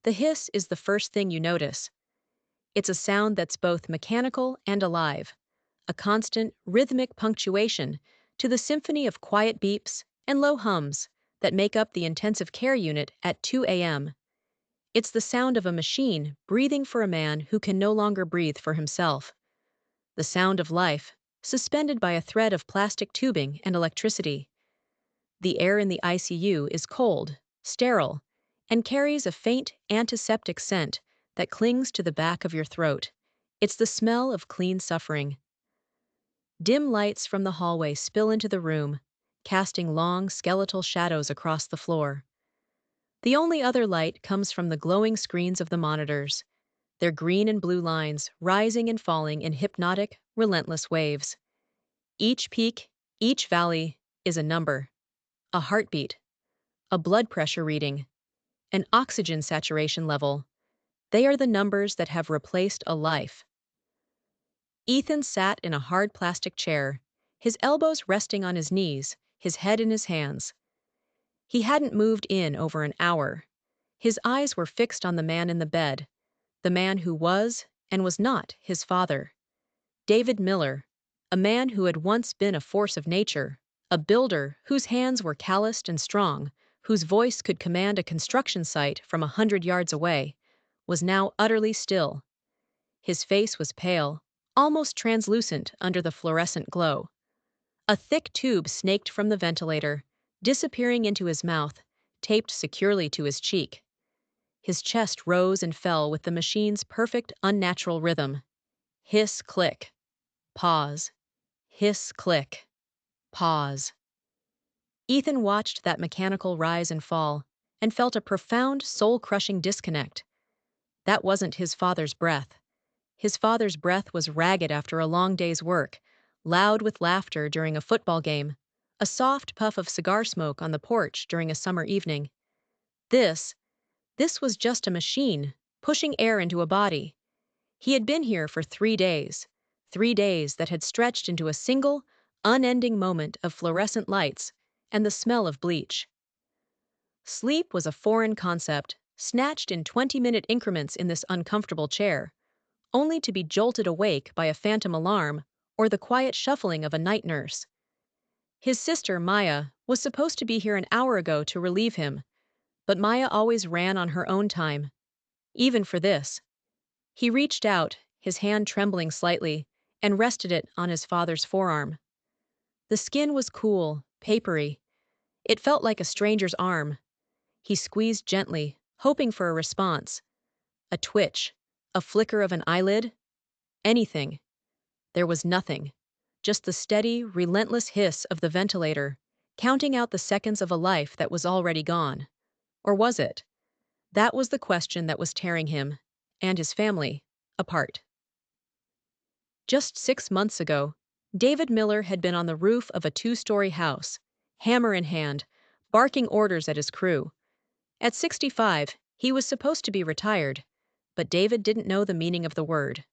The hiss is the first thing you notice. It's a sound that's both mechanical and alive, a constant, rhythmic punctuation to the symphony of quiet beeps and low hums that make up the intensive care unit at 2 a.m. It's the sound of a machine breathing for a man who can no longer breathe for himself. The sound of life, suspended by a thread of plastic tubing and electricity. The air in the ICU is cold, sterile, and carries a faint antiseptic scent that clings to the back of your throat. It's the smell of clean suffering. Dim lights from the hallway spill into the room, casting long skeletal shadows across the floor. The only other light comes from the glowing screens of the monitors, their green and blue lines rising and falling in hypnotic, relentless waves. Each peak, each valley, is a number, a heartbeat, a blood pressure reading, an oxygen saturation level. They are the numbers that have replaced a life. Ethan sat in a hard plastic chair, his elbows resting on his knees, his head in his hands. He hadn't moved in over an hour. His eyes were fixed on the man in the bed, the man who was and was not his father. David Miller, a man who had once been a force of nature, a builder whose hands were calloused and strong, whose voice could command a construction site from 100 yards away, was now utterly still. His face was pale, almost translucent under the fluorescent glow. A thick tube snaked from the ventilator, disappearing into his mouth, taped securely to his cheek. His chest rose and fell with the machine's perfect, unnatural rhythm. Hiss, click. Pause. Hiss, click. Pause. Ethan watched that mechanical rise and fall, and felt a profound, soul-crushing disconnect. That wasn't his father's breath. His father's breath was ragged after a long day's work, loud with laughter during a football game, a soft puff of cigar smoke on the porch during a summer evening. This was just a machine, pushing air into a body. He had been here for 3 days that had stretched into a single, unending moment of fluorescent lights and the smell of bleach. Sleep was a foreign concept, snatched in 20-minute increments in this uncomfortable chair, only to be jolted awake by a phantom alarm or the quiet shuffling of a night nurse. His sister, Maya, was supposed to be here an hour ago to relieve him, but Maya always ran on her own time, even for this. He reached out, his hand trembling slightly, and rested it on his father's forearm. The skin was cool, papery. It felt like a stranger's arm. He squeezed gently, hoping for a response. A twitch, a flicker of an eyelid, anything. There was nothing, just the steady, relentless hiss of the ventilator, counting out the seconds of a life that was already gone. Or was it? That was the question that was tearing him, and his family, apart. Just 6 months ago, David Miller had been on the roof of a 2-story house, hammer in hand, barking orders at his crew. At 65, he was supposed to be retired, but David didn't know the meaning of the word.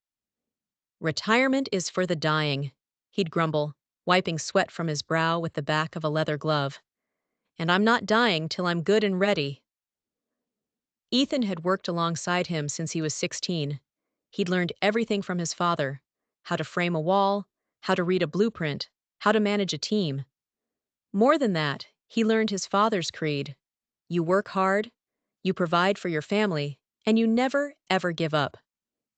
"Retirement is for the dying," he'd grumble, wiping sweat from his brow with the back of a leather glove. "And I'm not dying till I'm good and ready." Ethan had worked alongside him since he was 16. He'd learned everything from his father: how to frame a wall, how to read a blueprint, how to manage a team. More than that, he learned his father's creed: you work hard, you provide for your family, and you never, ever give up.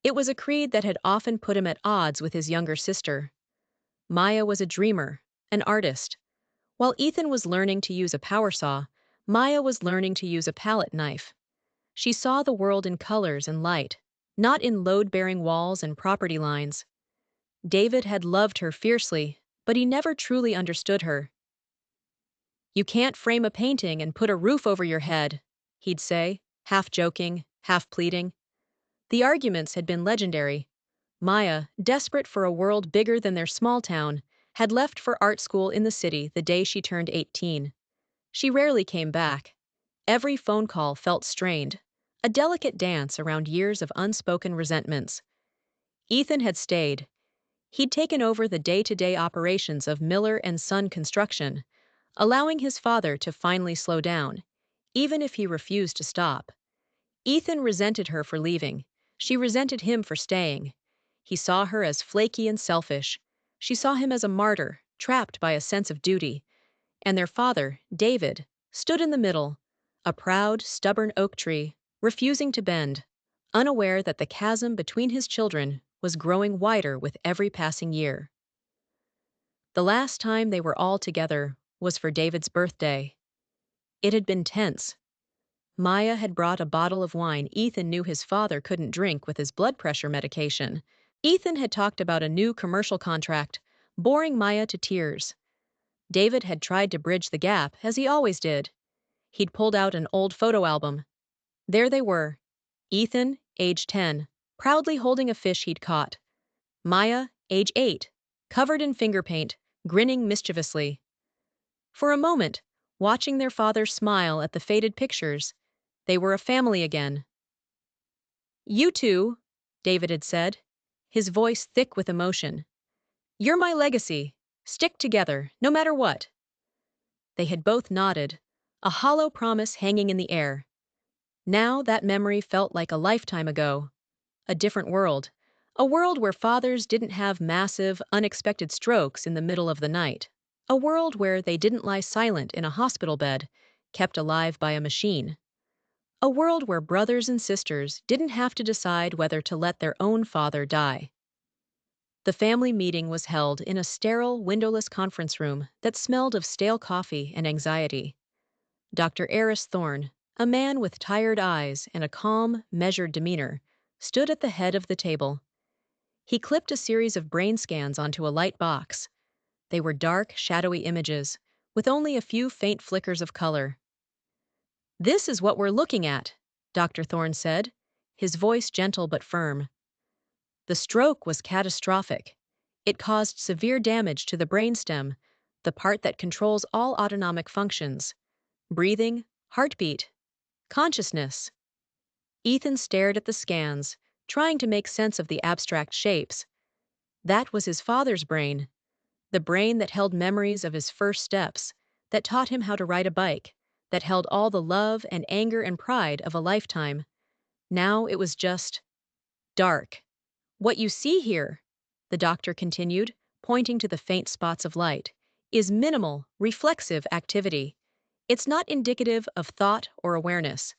It was a creed that had often put him at odds with his younger sister. Maya was a dreamer, an artist. While Ethan was learning to use a power saw, Maya was learning to use a palette knife. She saw the world in colors and light, not in load-bearing walls and property lines. David had loved her fiercely, but he never truly understood her. "You can't frame a painting and put a roof over your head," he'd say, half joking, half pleading. The arguments had been legendary. Maya, desperate for a world bigger than their small town, had left for art school in the city the day she turned 18. She rarely came back. Every phone call felt strained, a delicate dance around years of unspoken resentments. Ethan had stayed. He'd taken over the day-to-day operations of Miller and Son Construction, allowing his father to finally slow down, even if he refused to stop. Ethan resented her for leaving. She resented him for staying. He saw her as flaky and selfish. She saw him as a martyr, trapped by a sense of duty. And their father, David, stood in the middle, a proud, stubborn oak tree, refusing to bend, unaware that the chasm between his children was growing wider with every passing year. The last time they were all together was for David's birthday. It had been tense. Maya had brought a bottle of wine Ethan knew his father couldn't drink with his blood pressure medication. Ethan had talked about a new commercial contract, boring Maya to tears. David had tried to bridge the gap, as he always did. He'd pulled out an old photo album. There they were. Ethan, age 10, proudly holding a fish he'd caught. Maya, age 8, covered in finger paint, grinning mischievously. For a moment, watching their father smile at the faded pictures, they were a family again. "You two," David had said, his voice thick with emotion. "You're my legacy. Stick together, no matter what." They had both nodded, a hollow promise hanging in the air. Now that memory felt like a lifetime ago. A different world. A world where fathers didn't have massive, unexpected strokes in the middle of the night. A world where they didn't lie silent in a hospital bed, kept alive by a machine. A world where brothers and sisters didn't have to decide whether to let their own father die. The family meeting was held in a sterile, windowless conference room that smelled of stale coffee and anxiety. Dr. Eris Thorne, a man with tired eyes and a calm, measured demeanor, stood at the head of the table. He clipped a series of brain scans onto a light box. They were dark, shadowy images, with only a few faint flickers of color. "This is what we're looking at," Dr. Thorne said, his voice gentle but firm. The stroke was catastrophic. It caused severe damage to the brainstem, the part that controls all autonomic functions: breathing, heartbeat, consciousness. Ethan stared at the scans, trying to make sense of the abstract shapes. That was his father's brain, the brain that held memories of his first steps, that taught him how to ride a bike, that held all the love and anger and pride of a lifetime. Now it was just dark. "What you see here," the doctor continued, pointing to the faint spots of light, "is minimal, reflexive activity. It's not indicative of thought or awareness.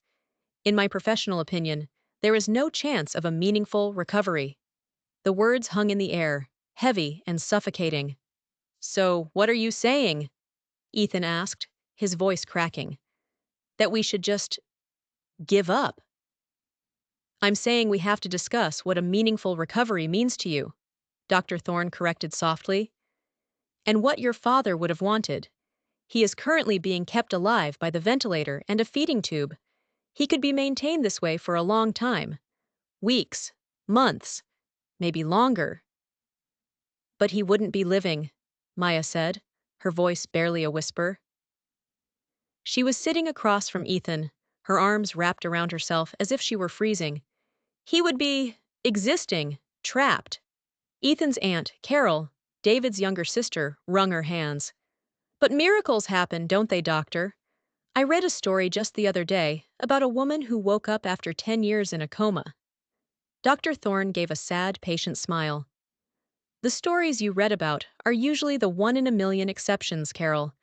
In my professional opinion, there is no chance of a meaningful recovery." The words hung in the air, heavy and suffocating. "So, what are you saying?" Ethan asked, his voice cracking. "That we should just give up?" "I'm saying we have to discuss what a meaningful recovery means to you," Dr. Thorne corrected softly. "And what your father would have wanted. He is currently being kept alive by the ventilator and a feeding tube. He could be maintained this way for a long time. Weeks, months, maybe longer." "But he wouldn't be living," Maya said, her voice barely a whisper. She was sitting across from Ethan, her arms wrapped around herself as if she were freezing. "He would be existing, trapped." Ethan's aunt, Carol, David's younger sister, wrung her hands. "But miracles happen, don't they, doctor? I read a story just the other day about a woman who woke up after 10 years in a coma." Dr. Thorne gave a sad, patient smile. "The stories you read about are usually the 1 in a million exceptions, Carol,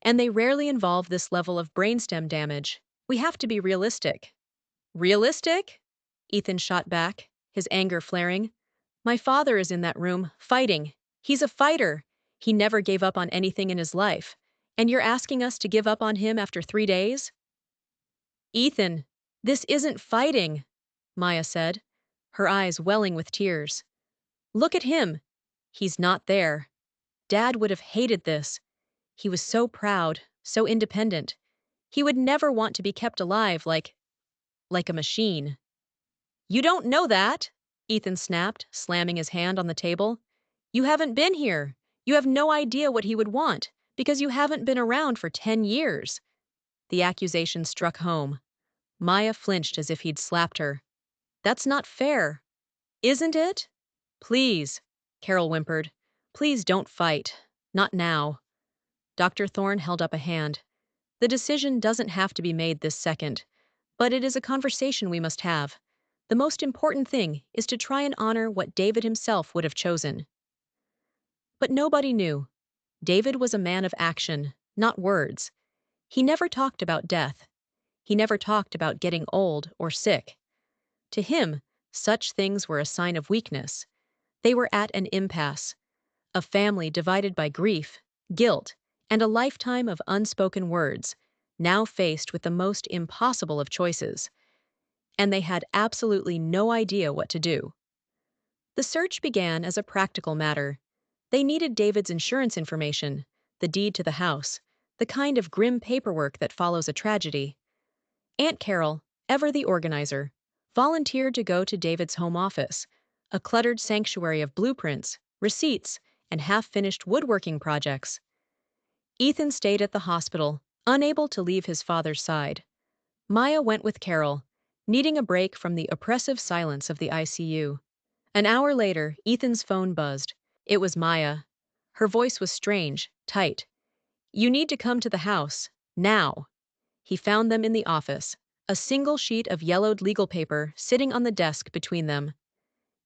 and they rarely involve this level of brainstem damage. We have to be realistic." "Realistic?" Ethan shot back, his anger flaring. "My father is in that room, fighting. He's a fighter. He never gave up on anything in his life. And you're asking us to give up on him after 3 days?" "Ethan, this isn't fighting," Maya said, her eyes welling with tears. "Look at him. He's not there. Dad would have hated this. He was so proud, so independent. He would never want to be kept alive like a machine." "You don't know that," Ethan snapped, slamming his hand on the table. "You haven't been here. You have no idea what he would want, because you haven't been around for 10 years. The accusation struck home. Maya flinched as if he'd slapped her. "That's not fair." "Isn't it?" "Please," Carol whimpered. "Please don't fight. Not now." Dr. Thorne held up a hand. "The decision doesn't have to be made this second. But it is a conversation we must have. The most important thing is to try and honor what David himself would have chosen. But nobody knew. David was a man of action, not words. He never talked about death. He never talked about getting old or sick. To him, such things were a sign of weakness. They were at an impasse, a family divided by grief, guilt, and a lifetime of unspoken words, now faced with the most impossible of choices. And they had absolutely no idea what to do. The search began as a practical matter. They needed David's insurance information, the deed to the house, the kind of grim paperwork that follows a tragedy. Aunt Carol, ever the organizer, volunteered to go to David's home office, a cluttered sanctuary of blueprints, receipts, and half-finished woodworking projects. Ethan stayed at the hospital, unable to leave his father's side. Maya went with Carol, needing a break from the oppressive silence of the ICU. An hour later, Ethan's phone buzzed. It was Maya. Her voice was strange, tight. "You need to come to the house. Now." He found them in the office, a single sheet of yellowed legal paper sitting on the desk between them.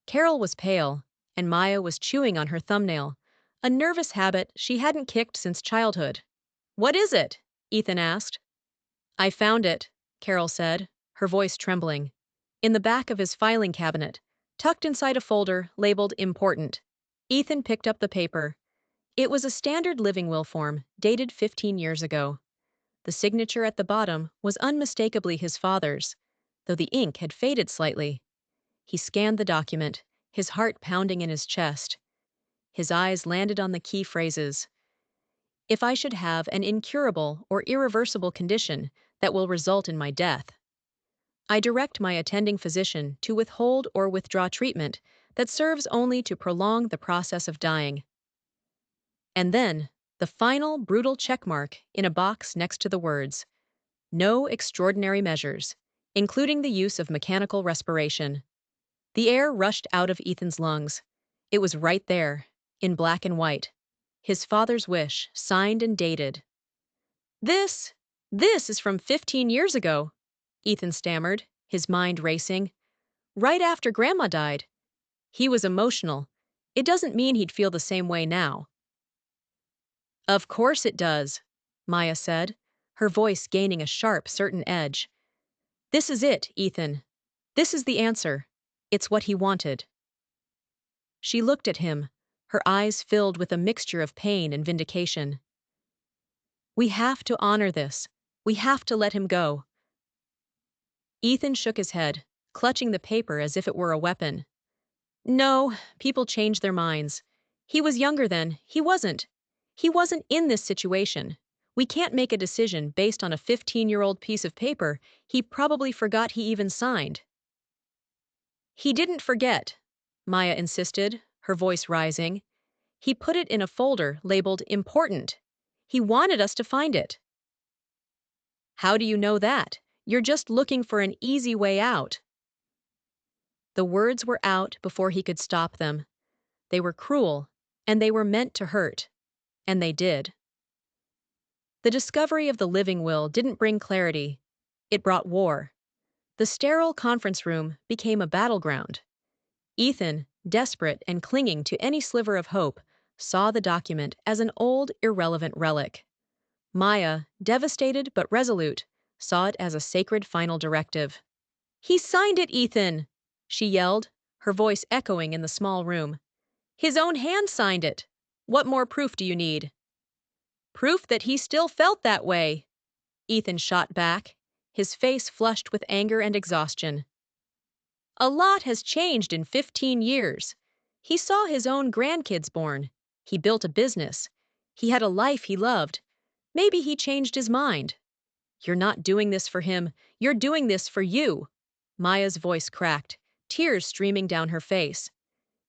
Carol was pale, and Maya was chewing on her thumbnail, a nervous habit she hadn't kicked since childhood. "What is it?" Ethan asked. "I found it," Carol said, her voice trembling. "In the back of his filing cabinet, tucked inside a folder labeled Important." Ethan picked up the paper. It was a standard living will form, dated 15 years ago. The signature at the bottom was unmistakably his father's, though the ink had faded slightly. He scanned the document, his heart pounding in his chest. His eyes landed on the key phrases. "If I should have an incurable or irreversible condition that will result in my death, I direct my attending physician to withhold or withdraw treatment that serves only to prolong the process of dying." And then, the final brutal checkmark in a box next to the words, "No extraordinary measures, including the use of mechanical respiration." The air rushed out of Ethan's lungs. It was right there, in black and white. His father's wish, signed and dated. This is from 15 years ago," Ethan stammered, his mind racing. "Right after Grandma died." He was emotional. It doesn't mean he'd feel the same way now. "Of course it does," Maya said, her voice gaining a sharp, certain edge. "This is it, Ethan. This is the answer. It's what he wanted." She looked at him, her eyes filled with a mixture of pain and vindication. "We have to honor this. We have to let him go." Ethan shook his head, clutching the paper as if it were a weapon. "No, people change their minds. He was younger then. He wasn't. He wasn't in this situation. We can't make a decision based on a 15-year-old piece of paper he probably forgot he even signed." "He didn't forget," Maya insisted, her voice rising. "He put it in a folder labeled Important. He wanted us to find it." "How do you know that? You're just looking for an easy way out." The words were out before he could stop them. They were cruel, and they were meant to hurt. And they did. The discovery of the living will didn't bring clarity. It brought war. The sterile conference room became a battleground. Ethan, desperate and clinging to any sliver of hope, saw the document as an old, irrelevant relic. Maya, devastated but resolute, saw it as a sacred final directive. "He signed it, Ethan!" she yelled, her voice echoing in the small room. "His own hand signed it! What more proof do you need?" "Proof that he still felt that way," Ethan shot back, his face flushed with anger and exhaustion. "A lot has changed in 15 years. He saw his own grandkids born. He built a business. He had a life he loved. Maybe he changed his mind. You're not doing this for him. You're doing this for you." Maya's voice cracked, tears streaming down her face.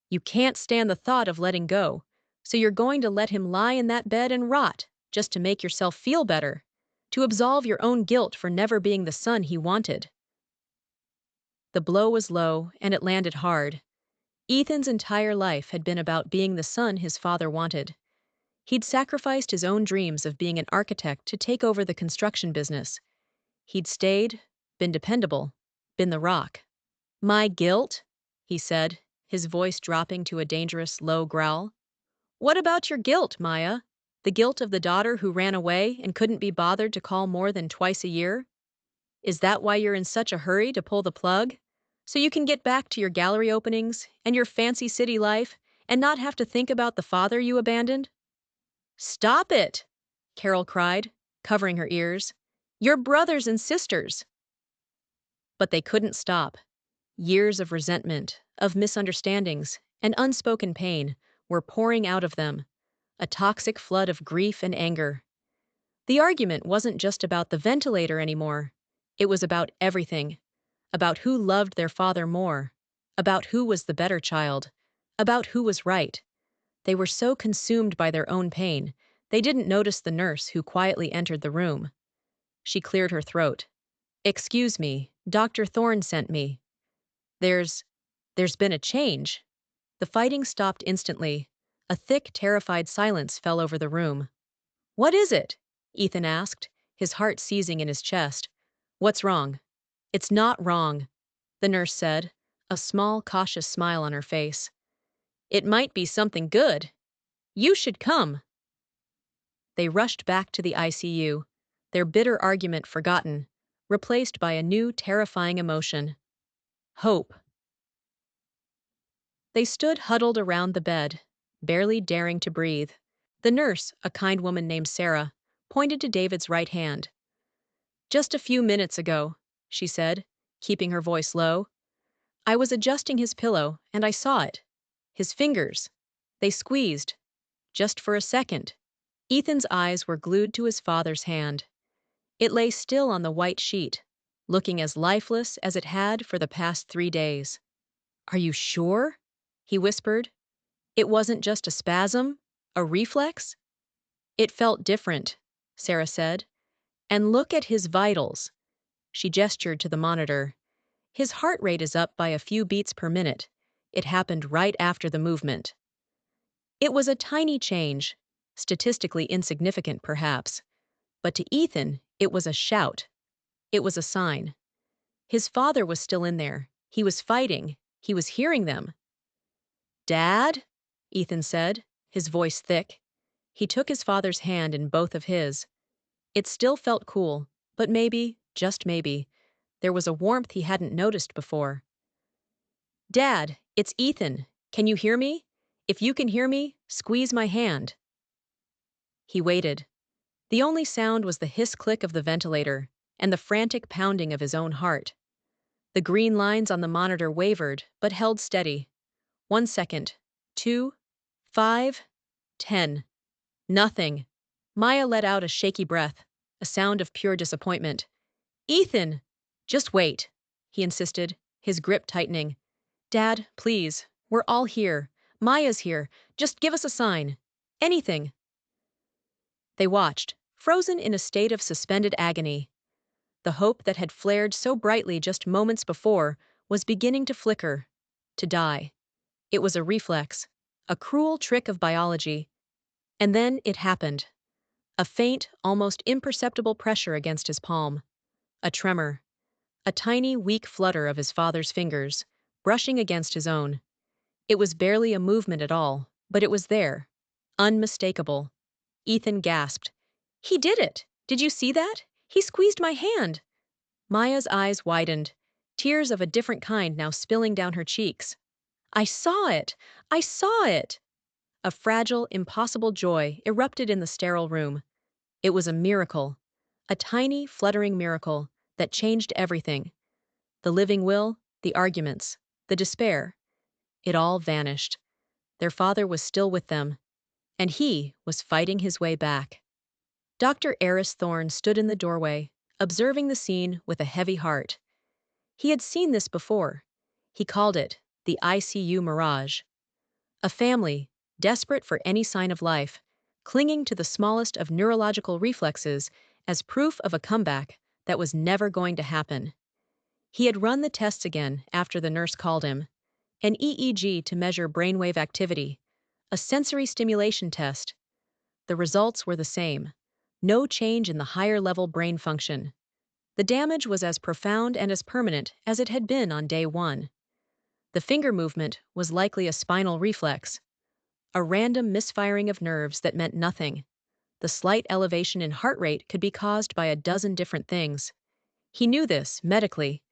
"You can't stand the thought of letting go, so you're going to let him lie in that bed and rot, just to make yourself feel better, to absolve your own guilt for never being the son he wanted." The blow was low, and it landed hard. Ethan's entire life had been about being the son his father wanted. He'd sacrificed his own dreams of being an architect to take over the construction business. He'd stayed, been dependable, been the rock. My guilt? He said, his voice dropping to a dangerous, low growl. What about your guilt, Maya? The guilt of the daughter who ran away and couldn't be bothered to call more than twice a year? Is that why you're in such a hurry to pull the plug? So you can get back to your gallery openings and your fancy city life and not have to think about the father you abandoned? Stop it! Carol cried, covering her ears. You're brothers and sisters. But they couldn't stop. Years of resentment, of misunderstandings, and unspoken pain were pouring out of them, a toxic flood of grief and anger. The argument wasn't just about the ventilator anymore. It was about everything. About who loved their father more. About who was the better child. About who was right. They were so consumed by their own pain, they didn't notice the nurse who quietly entered the room. She cleared her throat. Excuse me, Dr. Thorne sent me. There's been a change. The fighting stopped instantly. A thick, terrified silence fell over the room. What is it? Ethan asked, his heart seizing in his chest. What's wrong? It's not wrong, the nurse said, a small, cautious smile on her face. It might be something good. You should come. They rushed back to the ICU, their bitter argument forgotten, replaced by a new, terrifying emotion. Hope. They stood huddled around the bed, barely daring to breathe. The nurse, a kind woman named Sarah, pointed to David's right hand. Just a few minutes ago, she said, keeping her voice low. I was adjusting his pillow, and I saw it. His fingers. They squeezed. Just for a second. Ethan's eyes were glued to his father's hand. It lay still on the white sheet, looking as lifeless as it had for the past 3 days. Are you sure? He whispered. It wasn't just a spasm? A reflex? It felt different, Sarah said. And look at his vitals. She gestured to the monitor. His heart rate is up by a few beats per minute. It happened right after the movement. It was a tiny change, statistically insignificant perhaps. But to Ethan, it was a shout. It was a sign. His father was still in there. He was fighting. He was hearing them. Dad? Ethan said, his voice thick. He took his father's hand in both of his. It still felt cool, but maybe, just maybe, there was a warmth he hadn't noticed before. Dad, it's Ethan. Can you hear me? If you can hear me, squeeze my hand. He waited. The only sound was the hiss-click of the ventilator and the frantic pounding of his own heart. The green lines on the monitor wavered, but held steady. 1 second, 2, 5, 10. Nothing. Maya let out a shaky breath, a sound of pure disappointment. Ethan! Just wait, he insisted, his grip tightening. Dad, please, we're all here. Maya's here. Just give us a sign. Anything. They watched, frozen in a state of suspended agony. The hope that had flared so brightly just moments before was beginning to flicker, to die. It was a reflex, a cruel trick of biology. And then it happened. A faint, almost imperceptible pressure against his palm. A tremor. A tiny, weak flutter of his father's fingers, brushing against his own. It was barely a movement at all, but it was there. Unmistakable. Ethan gasped. He did it! Did you see that? He squeezed my hand! Maya's eyes widened, tears of a different kind now spilling down her cheeks. I saw it! I saw it! A fragile, impossible joy erupted in the sterile room. It was a miracle. A tiny, fluttering miracle that changed everything. The living will, the arguments, the despair. It all vanished. Their father was still with them, and he was fighting his way back. Dr. Eris Thorne stood in the doorway, observing the scene with a heavy heart. He had seen this before. He called it the ICU mirage. A family, desperate for any sign of life, clinging to the smallest of neurological reflexes as proof of a comeback that was never going to happen. He had run the tests again after the nurse called him. An EEG to measure brainwave activity, a sensory stimulation test. The results were the same. No change in the higher-level brain function. The damage was as profound and as permanent as it had been on day one. The finger movement was likely a spinal reflex, a random misfiring of nerves that meant nothing. The slight elevation in heart rate could be caused by a dozen different things. He knew this, medically,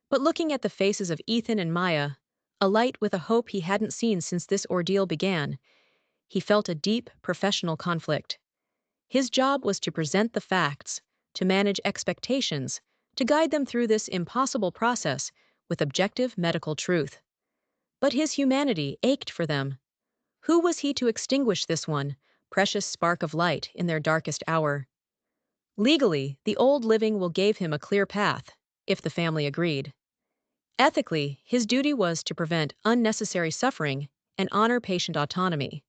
but looking at the faces of Ethan and Maya, alight with a hope he hadn't seen since this ordeal began, he felt a deep professional conflict. His job was to present the facts, to manage expectations, to guide them through this impossible process with objective medical truth. But his humanity ached for them. Who was he to extinguish this one, precious spark of light in their darkest hour? Legally, the old living will gave him a clear path, if the family agreed. Ethically, his duty was to prevent unnecessary suffering and honor patient autonomy.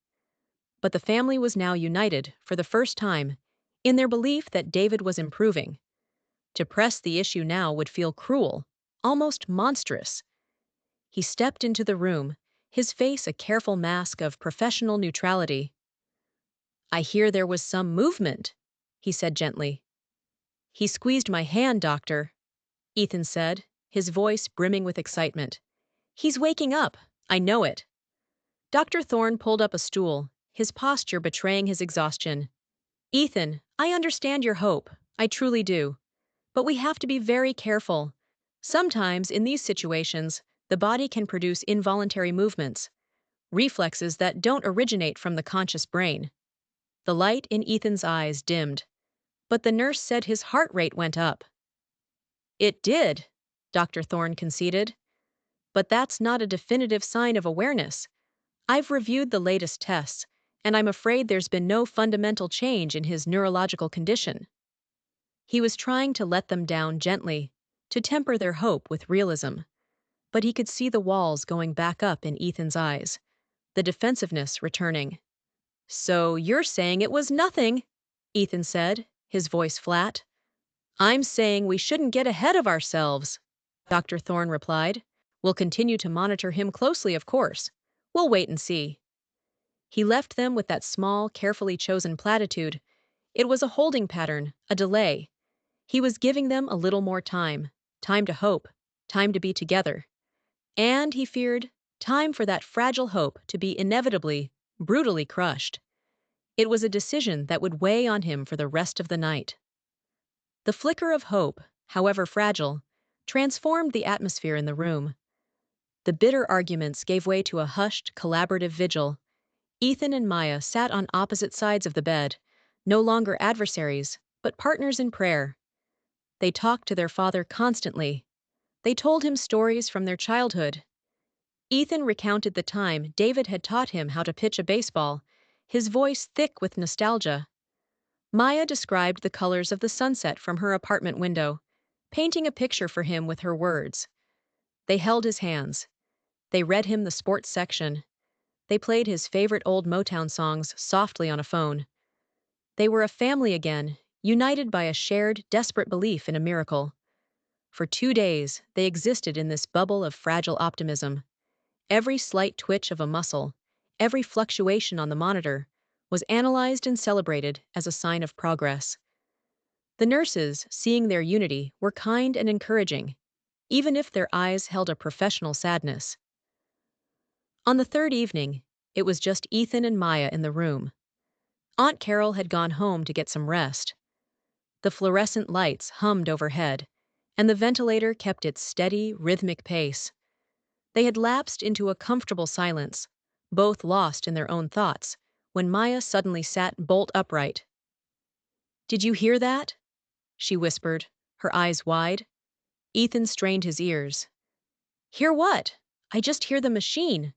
But the family was now united, for the first time, in their belief that David was improving. To press the issue now would feel cruel, almost monstrous. He stepped into the room, his face a careful mask of professional neutrality. "I hear there was some movement," he said gently. "He squeezed my hand, doctor," Ethan said, his voice brimming with excitement. "He's waking up. I know it." Dr. Thorne pulled up a stool, his posture betraying his exhaustion. "Ethan, I understand your hope. I truly do. But we have to be very careful. Sometimes, in these situations, the body can produce involuntary movements, reflexes that don't originate from the conscious brain." The light in Ethan's eyes dimmed, but the nurse said his heart rate went up. "It did," Dr. Thorne conceded. "But that's not a definitive sign of awareness. I've reviewed the latest tests, and I'm afraid there's been no fundamental change in his neurological condition." He was trying to let them down gently, to temper their hope with realism. But he could see the walls going back up in Ethan's eyes, the defensiveness returning. "So you're saying it was nothing," Ethan said, his voice flat. "I'm saying we shouldn't get ahead of ourselves," Dr. Thorne replied. "We'll continue to monitor him closely, of course. We'll wait and see." He left them with that small, carefully chosen platitude. It was a holding pattern, a delay. He was giving them a little more time, time to hope, time to be together. And, he feared, time for that fragile hope to be inevitably, brutally crushed. It was a decision that would weigh on him for the rest of the night. The flicker of hope, however fragile, transformed the atmosphere in the room. The bitter arguments gave way to a hushed, collaborative vigil. Ethan and Maya sat on opposite sides of the bed, no longer adversaries, but partners in prayer. They talked to their father constantly. They told him stories from their childhood. Ethan recounted the time David had taught him how to pitch a baseball, his voice thick with nostalgia. Maya described the colors of the sunset from her apartment window, painting a picture for him with her words. They held his hands. They read him the sports section. They played his favorite old Motown songs softly on a phone. They were a family again, united by a shared, desperate belief in a miracle. For 2 days, they existed in this bubble of fragile optimism. Every slight twitch of a muscle, every fluctuation on the monitor, was analyzed and celebrated as a sign of progress. The nurses, seeing their unity, were kind and encouraging, even if their eyes held a professional sadness. On the third evening, it was just Ethan and Maya in the room. Aunt Carol had gone home to get some rest. The fluorescent lights hummed overhead, and the ventilator kept its steady, rhythmic pace. They had lapsed into a comfortable silence, both lost in their own thoughts, when Maya suddenly sat bolt upright. "Did you hear that?" she whispered, her eyes wide. Ethan strained his ears. "Hear what? I just hear the machine."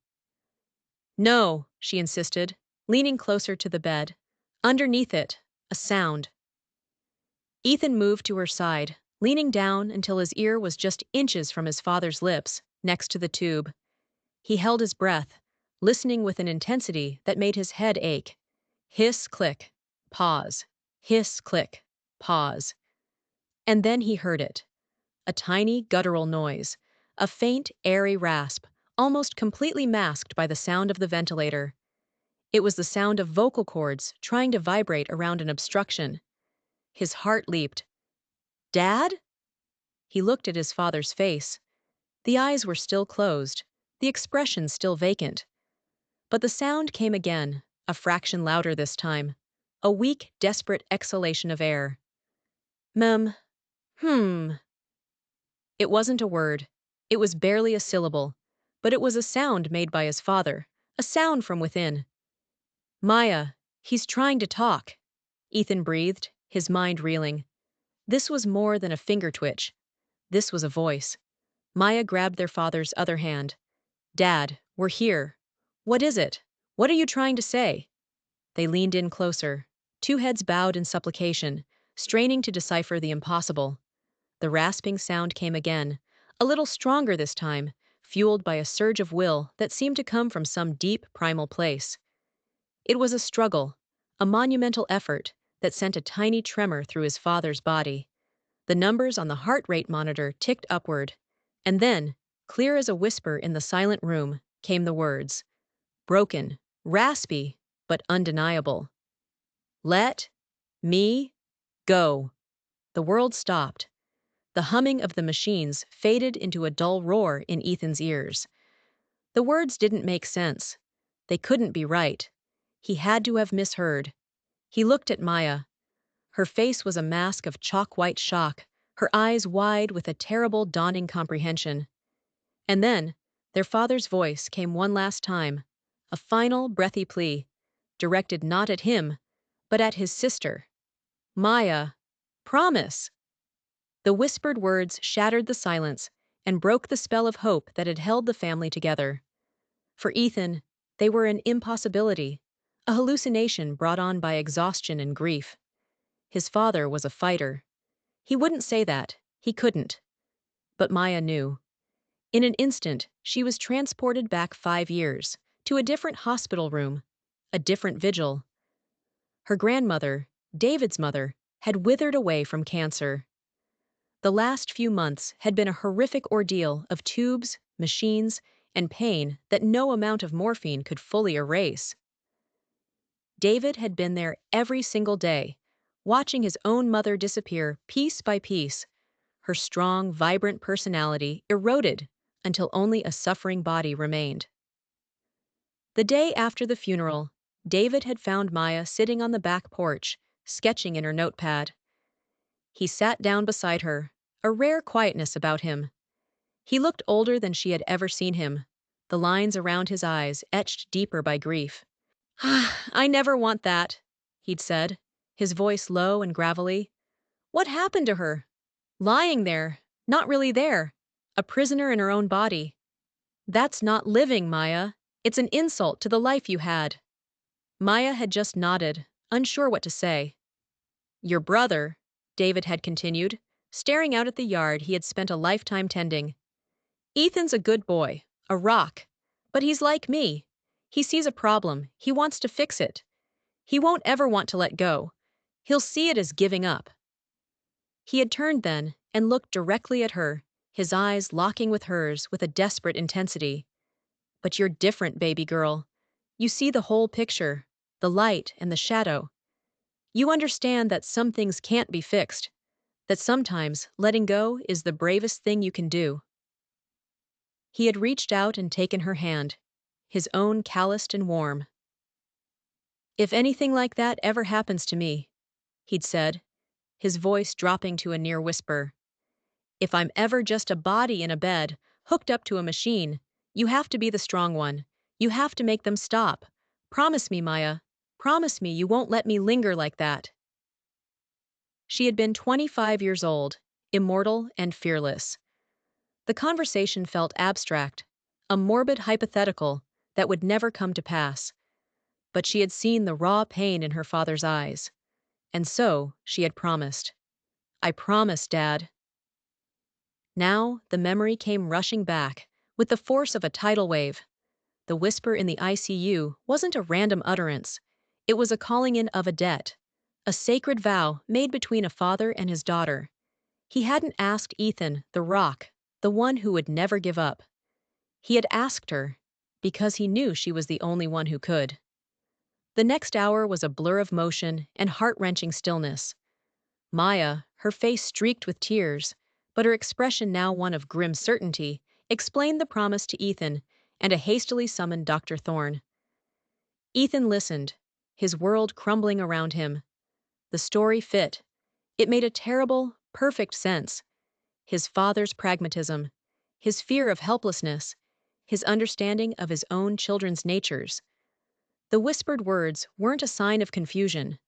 "No," she insisted, leaning closer to the bed. "Underneath it, a sound." Ethan moved to her side, leaning down until his ear was just inches from his father's lips, next to the tube. He held his breath, listening with an intensity that made his head ache. Hiss, click, pause. Hiss, click, pause. And then he heard it. A tiny, guttural noise. A faint, airy rasp, almost completely masked by the sound of the ventilator. It was the sound of vocal cords trying to vibrate around an obstruction. His heart leaped. "Dad?" He looked at his father's face. The eyes were still closed, the expression still vacant. But the sound came again, a fraction louder this time. A weak, desperate exhalation of air. Mem. Hmm. It wasn't a word. It was barely a syllable. But it was a sound made by his father, a sound from within. Maya, he's trying to talk, Ethan breathed, his mind reeling. This was more than a finger twitch. This was a voice. Maya grabbed their father's other hand. Dad, we're here. What is it? What are you trying to say? They leaned in closer, two heads bowed in supplication, straining to decipher the impossible. The rasping sound came again, a little stronger this time, fueled by a surge of will that seemed to come from some deep primal place. It was a struggle, a monumental effort that sent a tiny tremor through his father's body. The numbers on the heart rate monitor ticked upward, and then, clear as a whisper in the silent room, came the words. Broken, raspy, but undeniable. Let me go. The world stopped. The humming of the machines faded into a dull roar in Ethan's ears. The words didn't make sense. They couldn't be right. He had to have misheard. He looked at Maya. Her face was a mask of chalk-white shock, her eyes wide with a terrible dawning comprehension. And then, their father's voice came one last time, a final, breathy plea, directed not at him, but at his sister. Maya, promise! The whispered words shattered the silence and broke the spell of hope that had held the family together. For Ethan, they were an impossibility, a hallucination brought on by exhaustion and grief. His father was a fighter. He wouldn't say that. He couldn't. But Maya knew. In an instant, she was transported back 5 years, to a different hospital room, a different vigil. Her grandmother, David's mother, had withered away from cancer. The last few months had been a horrific ordeal of tubes, machines, and pain that no amount of morphine could fully erase. David had been there every single day, watching his own mother disappear piece by piece, her strong, vibrant personality eroded until only a suffering body remained. The day after the funeral, David had found Maya sitting on the back porch, sketching in her notepad. He sat down beside her, a rare quietness about him. He looked older than she had ever seen him, the lines around his eyes etched deeper by grief. I never want that, he'd said, his voice low and gravelly. What happened to her? Lying there, not really there, a prisoner in her own body. That's not living, Maya. It's an insult to the life you had. Maya had just nodded, unsure what to say. Your brother, David had continued, staring out at the yard he had spent a lifetime tending. Ethan's a good boy, a rock, but he's like me. He sees a problem, he wants to fix it. He won't ever want to let go. He'll see it as giving up. He had turned then and looked directly at her, his eyes locking with hers with a desperate intensity. But you're different, baby girl. You see the whole picture, the light and the shadow. You understand that some things can't be fixed, that sometimes letting go is the bravest thing you can do. He had reached out and taken her hand, his own calloused and warm. If anything like that ever happens to me, he'd said, his voice dropping to a near whisper, if I'm ever just a body in a bed, hooked up to a machine, you have to be the strong one. You have to make them stop. Promise me, Maya. Promise me you won't let me linger like that. She had been 25 years old, immortal and fearless. The conversation felt abstract, a morbid hypothetical that would never come to pass. But she had seen the raw pain in her father's eyes. And so she had promised. I promise, Dad. Now the memory came rushing back, with the force of a tidal wave. The whisper in the ICU wasn't a random utterance. It was a calling in of a debt, a sacred vow made between a father and his daughter. He hadn't asked Ethan, the rock, the one who would never give up. He had asked her, because he knew she was the only one who could. The next hour was a blur of motion and heart-wrenching stillness. Maya, her face streaked with tears, but her expression, now one of grim certainty, explained the promise to Ethan and a hastily summoned Dr. Thorne. Ethan listened, his world crumbling around him. The story fit. It made a terrible, perfect sense. His father's pragmatism, his fear of helplessness, his understanding of his own children's natures. The whispered words weren't a sign of confusion.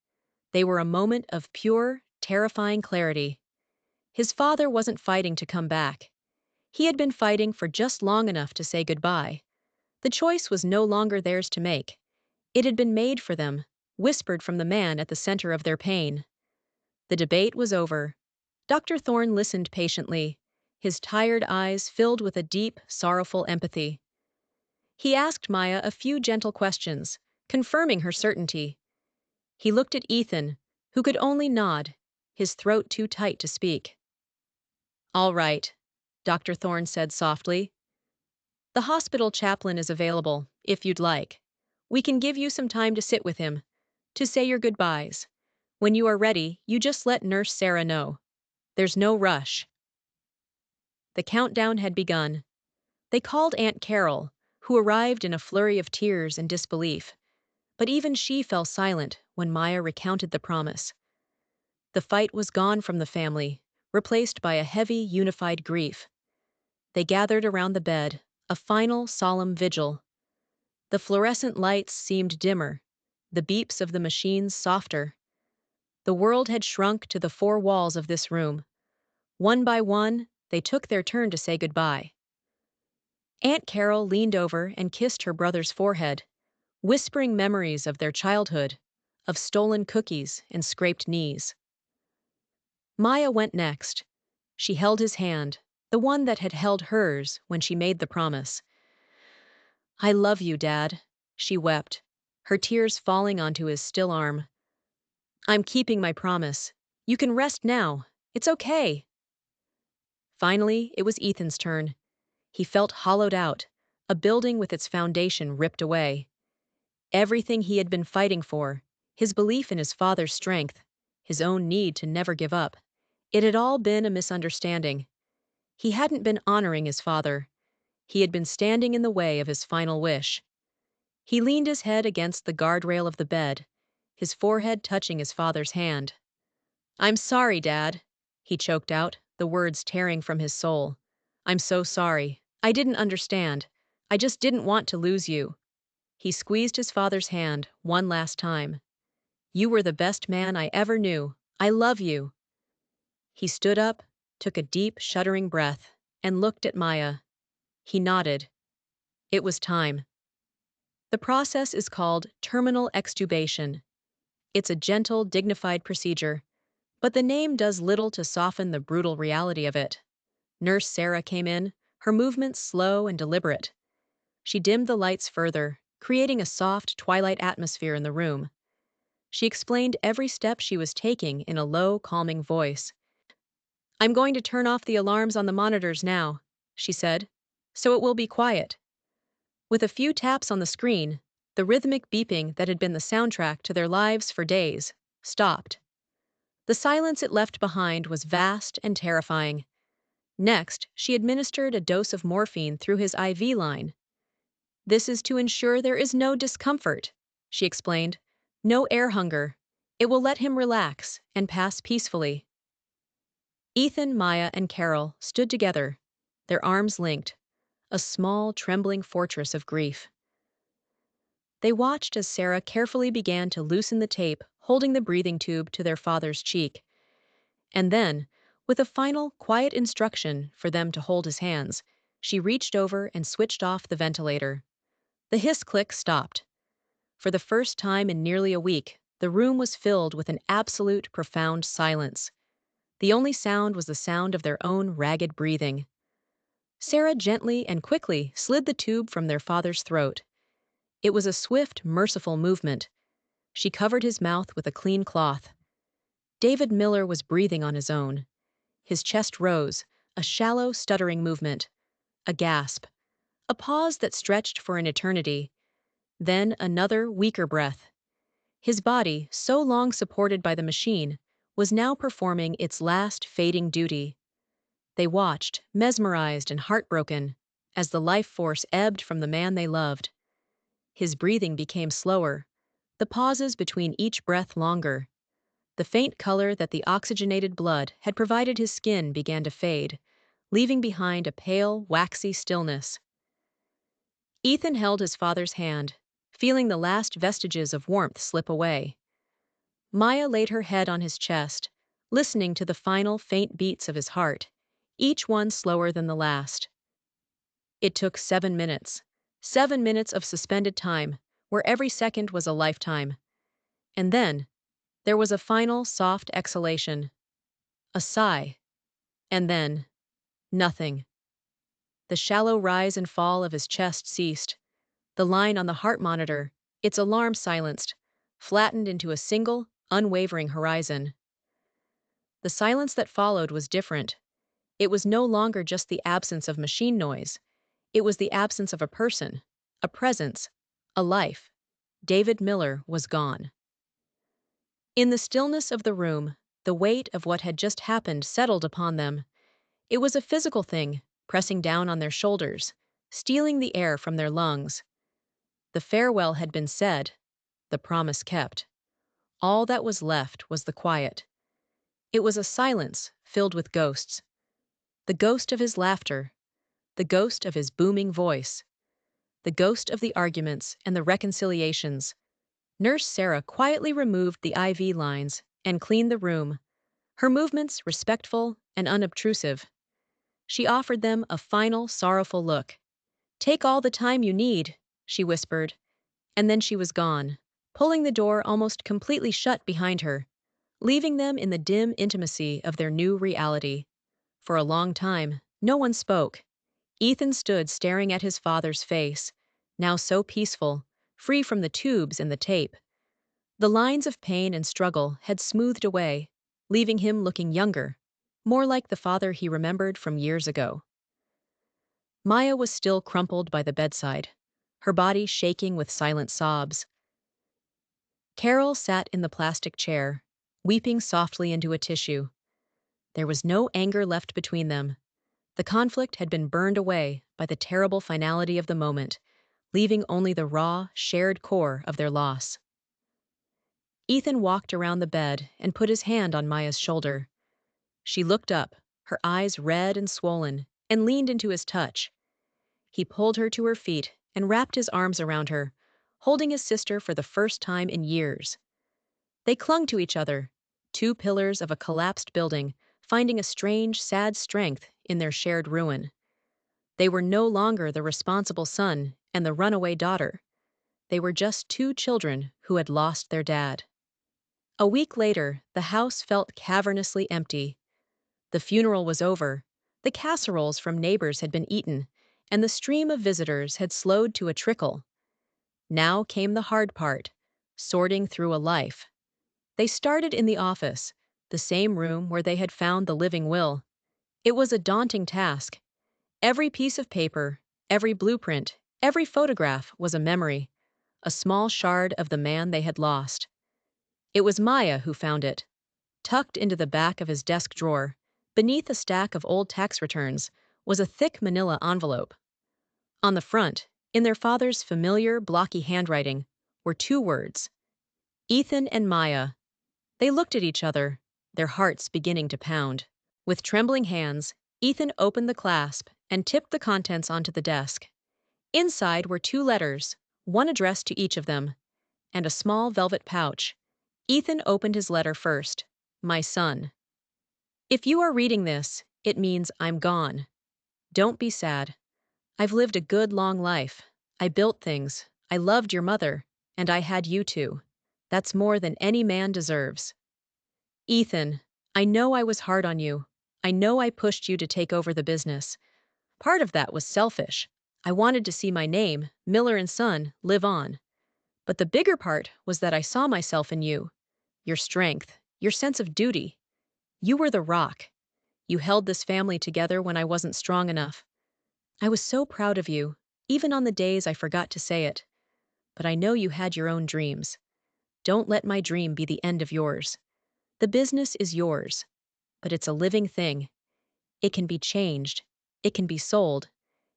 They were a moment of pure, terrifying clarity. His father wasn't fighting to come back. He had been fighting for just long enough to say goodbye. The choice was no longer theirs to make. It had been made for them, whispered from the man at the center of their pain. The debate was over. Dr. Thorne listened patiently, his tired eyes filled with a deep, sorrowful empathy. He asked Maya a few gentle questions, confirming her certainty. He looked at Ethan, who could only nod, his throat too tight to speak. "All right," Dr. Thorne said softly. "The hospital chaplain is available, if you'd like. We can give you some time to sit with him, to say your goodbyes. When you are ready, you just let Nurse Sarah know. There's no rush." The countdown had begun. They called Aunt Carol, who arrived in a flurry of tears and disbelief. But even she fell silent when Maya recounted the promise. The fight was gone from the family, replaced by a heavy, unified grief. They gathered around the bed, a final, solemn vigil. The fluorescent lights seemed dimmer, the beeps of the machines softer. The world had shrunk to the four walls of this room. One by one, they took their turn to say goodbye. Aunt Carol leaned over and kissed her brother's forehead, whispering memories of their childhood, of stolen cookies and scraped knees. Maya went next. She held his hand, the one that had held hers when she made the promise. "I love you, Dad," she wept, her tears falling onto his still arm. "I'm keeping my promise. You can rest now. It's okay." Finally, it was Ethan's turn. He felt hollowed out, a building with its foundation ripped away. Everything he had been fighting for, his belief in his father's strength, his own need to never give up, it had all been a misunderstanding. He hadn't been honoring his father. He had been standing in the way of his final wish. He leaned his head against the guardrail of the bed, his forehead touching his father's hand. "I'm sorry, Dad," he choked out, the words tearing from his soul. "I'm so sorry. I didn't understand. I just didn't want to lose you." He squeezed his father's hand one last time. "You were the best man I ever knew. I love you." He stood up, took a deep, shuddering breath, and looked at Maya. He nodded. It was time. The process is called terminal extubation. It's a gentle, dignified procedure, but the name does little to soften the brutal reality of it. Nurse Sarah came in, her movements slow and deliberate. She dimmed the lights further, creating a soft, twilight atmosphere in the room. She explained every step she was taking in a low, calming voice. "I'm going to turn off the alarms on the monitors now," she said, "so it will be quiet." With a few taps on the screen, the rhythmic beeping that had been the soundtrack to their lives for days stopped. The silence it left behind was vast and terrifying. Next, she administered a dose of morphine through his IV line. "This is to ensure there is no discomfort," she explained. "No air hunger. It will let him relax and pass peacefully." Ethan, Maya, and Carol stood together, their arms linked, a small, trembling fortress of grief. They watched as Sarah carefully began to loosen the tape holding the breathing tube to their father's cheek. And then, with a final, quiet instruction for them to hold his hands, she reached over and switched off the ventilator. The hiss click stopped. For the first time in nearly a week, the room was filled with an absolute, profound silence. The only sound was the sound of their own ragged breathing. Sarah gently and quickly slid the tube from their father's throat. It was a swift, merciful movement. She covered his mouth with a clean cloth. David Miller was breathing on his own. His chest rose, a shallow, stuttering movement. A gasp. A pause that stretched for an eternity. Then another, weaker breath. His body, so long supported by the machine, was now performing its last fading duty. They watched, mesmerized and heartbroken, as the life force ebbed from the man they loved. His breathing became slower, the pauses between each breath longer. The faint color that the oxygenated blood had provided his skin began to fade, leaving behind a pale, waxy stillness. Ethan held his father's hand, feeling the last vestiges of warmth slip away. Maya laid her head on his chest, listening to the final faint beats of his heart, each one slower than the last. It took 7 minutes. 7 minutes of suspended time, where every second was a lifetime. And then, there was a final soft exhalation. A sigh. And then, nothing. The shallow rise and fall of his chest ceased. The line on the heart monitor, its alarm silenced, flattened into a single, unwavering horizon. The silence that followed was different. It was no longer just the absence of machine noise. It was the absence of a person, a presence, a life. David Miller was gone. In the stillness of the room, the weight of what had just happened settled upon them. It was a physical thing, pressing down on their shoulders, stealing the air from their lungs. The farewell had been said, the promise kept. All that was left was the quiet. It was a silence filled with ghosts. The ghost of his laughter, the ghost of his booming voice, the ghost of the arguments and the reconciliations. Nurse Sarah quietly removed the IV lines and cleaned the room, her movements respectful and unobtrusive. She offered them a final, sorrowful look. "Take all the time you need," she whispered, and then she was gone, pulling the door almost completely shut behind her, leaving them in the dim intimacy of their new reality. For a long time, no one spoke. Ethan stood staring at his father's face, now so peaceful, free from the tubes and the tape. The lines of pain and struggle had smoothed away, leaving him looking younger, more like the father he remembered from years ago. Maya was still crumpled by the bedside, her body shaking with silent sobs. Carol sat in the plastic chair, weeping softly into a tissue. There was no anger left between them. The conflict had been burned away by the terrible finality of the moment, leaving only the raw, shared core of their loss. Ethan walked around the bed and put his hand on Maya's shoulder. She looked up, her eyes red and swollen, and leaned into his touch. He pulled her to her feet and wrapped his arms around her, holding his sister for the first time in years. They clung to each other, two pillars of a collapsed building, finding a strange, sad strength in their shared ruin. They were no longer the responsible son and the runaway daughter. They were just two children who had lost their dad. A week later, the house felt cavernously empty. The funeral was over, the casseroles from neighbors had been eaten, and the stream of visitors had slowed to a trickle. Now came the hard part, sorting through a life. They started in the office, the same room where they had found the living will. It was a daunting task. Every piece of paper, every blueprint, every photograph was a memory, a small shard of the man they had lost. It was Maya who found it. Tucked into the back of his desk drawer, beneath a stack of old tax returns, was a thick manila envelope. On the front, in their father's familiar, blocky handwriting, were two words: Ethan and Maya. They looked at each other, their hearts beginning to pound. With trembling hands, Ethan opened the clasp and tipped the contents onto the desk. Inside were two letters, one addressed to each of them, and a small velvet pouch. Ethan opened his letter first. "My son. If you are reading this, it means I'm gone. Don't be sad. I've lived a good long life. I built things. I loved your mother, and I had you too. That's more than any man deserves. Ethan, I know I was hard on you. I know I pushed you to take over the business. Part of that was selfish. I wanted to see my name, Miller and Son, live on. But the bigger part was that I saw myself in you. Your strength, your sense of duty. You were the rock. You held this family together when I wasn't strong enough. I was so proud of you, even on the days I forgot to say it. But I know you had your own dreams. Don't let my dream be the end of yours. The business is yours, but it's a living thing. It can be changed. It can be sold.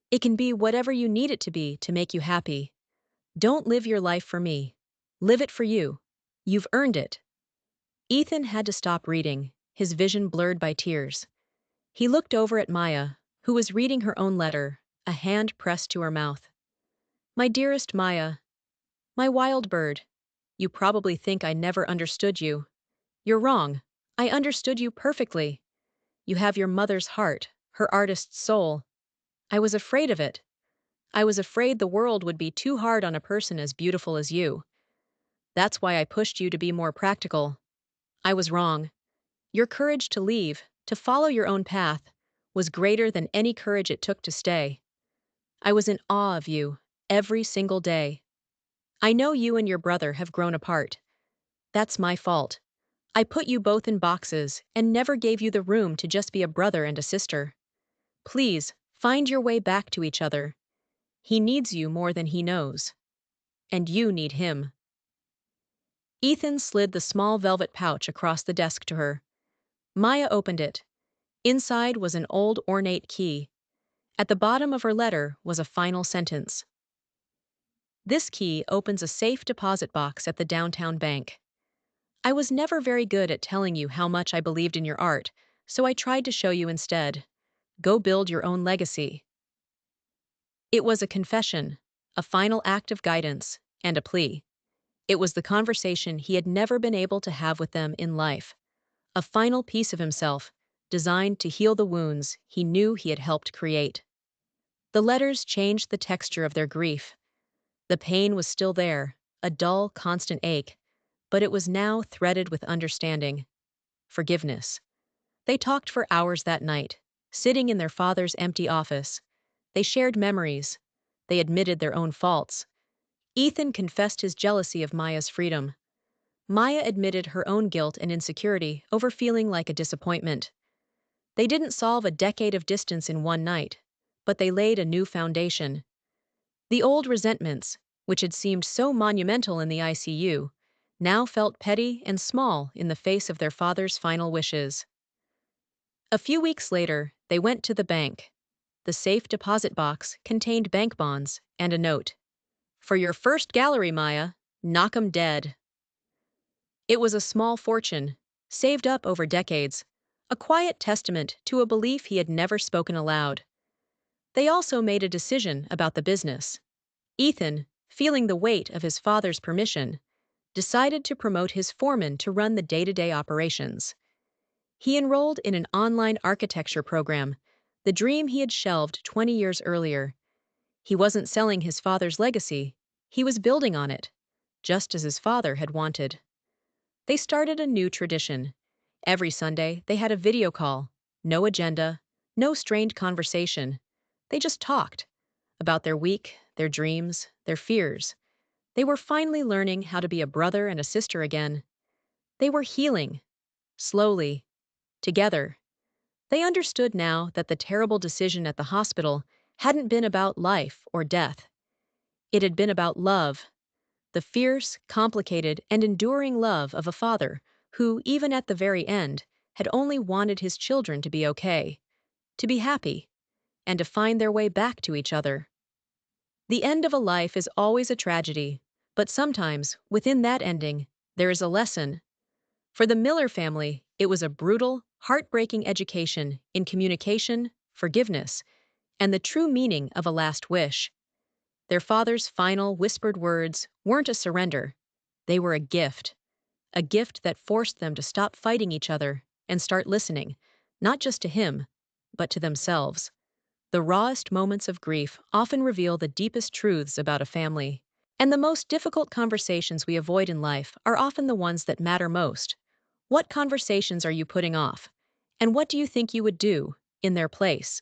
It can be whatever you need it to be to make you happy. Don't live your life for me. Live it for you. You've earned it. Ethan had to stop reading, his vision blurred by tears. He looked over at Maya, who was reading her own letter, a hand pressed to her mouth. My dearest Maya, my wild bird, you probably think I never understood you. You're wrong. I understood you perfectly. You have your mother's heart, her artist's soul. I was afraid of it. I was afraid the world would be too hard on a person as beautiful as you. That's why I pushed you to be more practical. I was wrong. Your courage to leave, to follow your own path, was greater than any courage it took to stay. I was in awe of you, every single day. I know you and your brother have grown apart. That's my fault. I put you both in boxes and never gave you the room to just be a brother and a sister. Please, find your way back to each other. He needs you more than he knows. And you need him. Ethan slid the small velvet pouch across the desk to her. Maya opened it. Inside was an old ornate key. At the bottom of her letter was a final sentence. This key opens a safe deposit box at the downtown bank. I was never very good at telling you how much I believed in your art, so I tried to show you instead. Go build your own legacy. It was a confession, a final act of guidance, and a plea. It was the conversation he had never been able to have with them in life. A final piece of himself, designed to heal the wounds he knew he had helped create. The letters changed the texture of their grief. The pain was still there, a dull, constant ache, but it was now threaded with understanding. Forgiveness. They talked for hours that night, sitting in their father's empty office. They shared memories. They admitted their own faults. Ethan confessed his jealousy of Maya's freedom. Maya admitted her own guilt and insecurity over feeling like a disappointment. They didn't solve a decade of distance in one night, but they laid a new foundation. The old resentments, which had seemed so monumental in the ICU, now felt petty and small in the face of their father's final wishes. A few weeks later, they went to the bank. The safe deposit box contained bank bonds and a note. For your first gallery, Maya, knock 'em dead. It was a small fortune, saved up over decades, a quiet testament to a belief he had never spoken aloud. They also made a decision about the business. Ethan, feeling the weight of his father's permission, decided to promote his foreman to run the day-to-day operations. He enrolled in an online architecture program, the dream he had shelved 20 years earlier. He wasn't selling his father's legacy, he was building on it, just as his father had wanted. They started a new tradition. Every Sunday, they had a video call. No agenda, no strained conversation. They just talked about their week, their dreams, their fears. They were finally learning how to be a brother and a sister again. They were healing. Slowly. Together. They understood now that the terrible decision at the hospital hadn't been about life or death. It had been about love. The fierce, complicated, and enduring love of a father who, even at the very end, had only wanted his children to be okay, to be happy, and to find their way back to each other. The end of a life is always a tragedy, but sometimes, within that ending, there is a lesson. For the Miller family, it was a brutal, heartbreaking education in communication, forgiveness, and the true meaning of a last wish. Their father's final, whispered words weren't a surrender. They were a gift that forced them to stop fighting each other and start listening, not just to him, but to themselves. The rawest moments of grief often reveal the deepest truths about a family. And the most difficult conversations we avoid in life are often the ones that matter most. What conversations are you putting off? And what do you think you would do in their place?